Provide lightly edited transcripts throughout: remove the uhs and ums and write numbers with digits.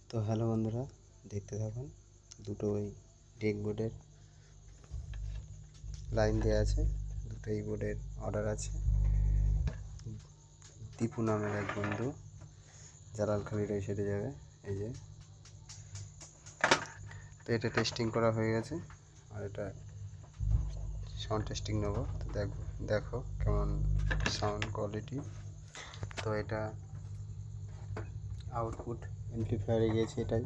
তো হ্যালো বন্ধুরা, দেখতে থাকুন। দুটো ওই ডেক বোর্ডের লাইন দেওয়া আছে, দুটো এই বোর্ডের অর্ডার আছে। দীপু নামের এক বন্ধু জালালখালির ওই সাইডে যাবে। এই যে, তো এটা টেস্টিং করা হয়ে গেছে, আর এটা সাউন্ড টেস্টিং নেবো। তো দেখো কেমন সাউন্ড কোয়ালিটি। তো এটা আউটপুট অ্যামপ্লিফায়ারে গিয়েছে, এটাই।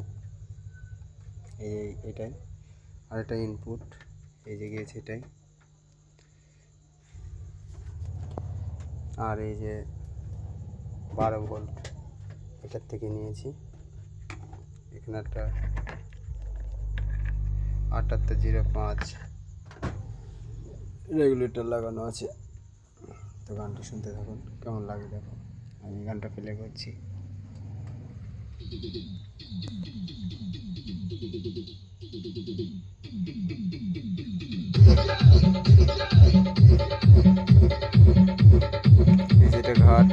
আর এটা ইনপুট, এই যে গিয়েছে এটাই। আর এই যে 12 ভোল্ট এটার থেকে নিয়েছি। এখানে একটা 7805 রেগুলেটর লাগানো আছে। তো গানটা শুনতে থাকুন, কেমন লাগে দেখো। আমি গানটা প্লে করছি। যেটা ঘাট,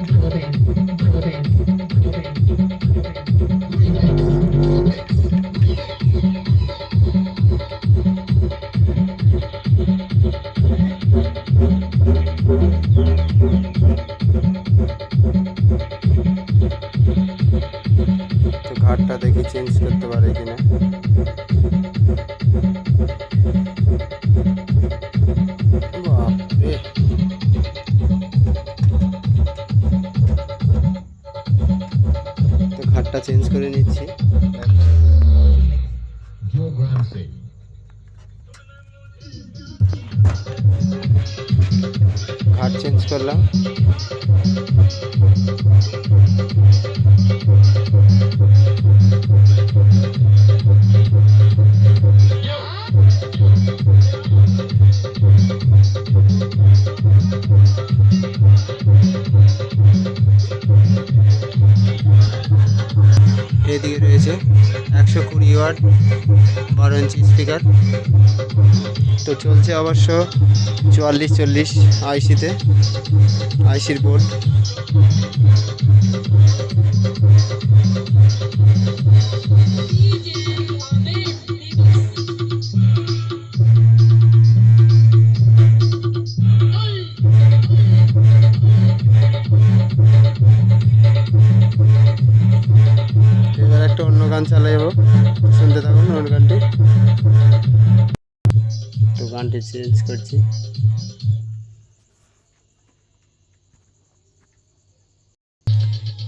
তো ঘাটটা দেখি চেঞ্জ করতে পারে কিনা। বাপরে, তো ঘাটটা চেঞ্জ করে নিচ্ছি। ঘাট চেঞ্জ করলাম। এদিকে রয়েছে 120 ওয়াট 12 ইঞ্চি স্পিকার। তো চলছে অবশ্য 4440 আইসিতে, আইসির বোর্ড। এবার একটা অন্য গান চালাবো, শুনতে থাকুন অন্য গানটি। তো গানটি চেঞ্জ করছি।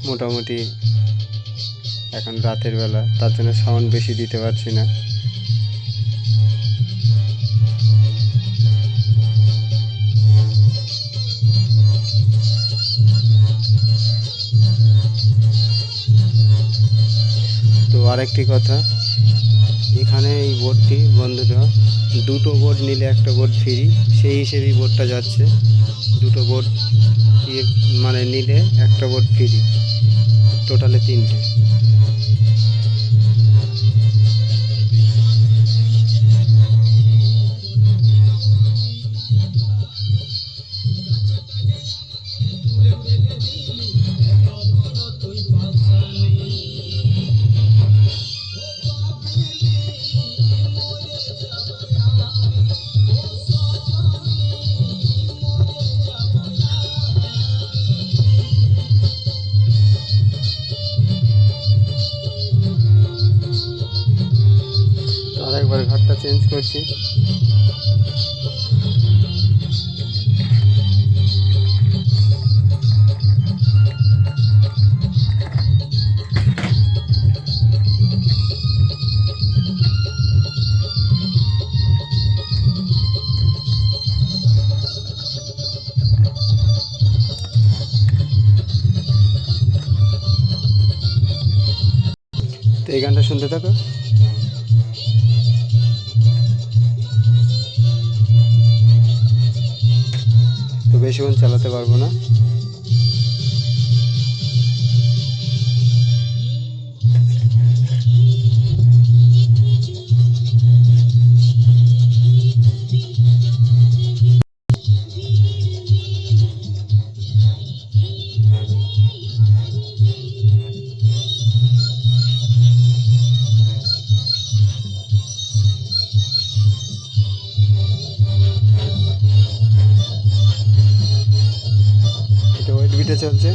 মোটামুটি এখন রাতের বেলা, তার জন্য সাউন্ড বেশি দিতে পারছি না। তো আরেকটি কথা, এখানে এই বোর্ডটি বন্ধুরা, দুটো বোর্ড নিলে একটা বোর্ড ফ্রি, সেই হিসেবেই বোর্ডটা যাচ্ছে। দুটো বোর্ড মানে নিলে একটা বোর্ড ফ্রি, টোটালে 3টে। আরেকবার ঘাটটা চেঞ্জ করছি। তো এই গানটা শুনতে থাকো। তো বেশিক্ষণ চালাতে পারবো না। হেঁটে চলছে।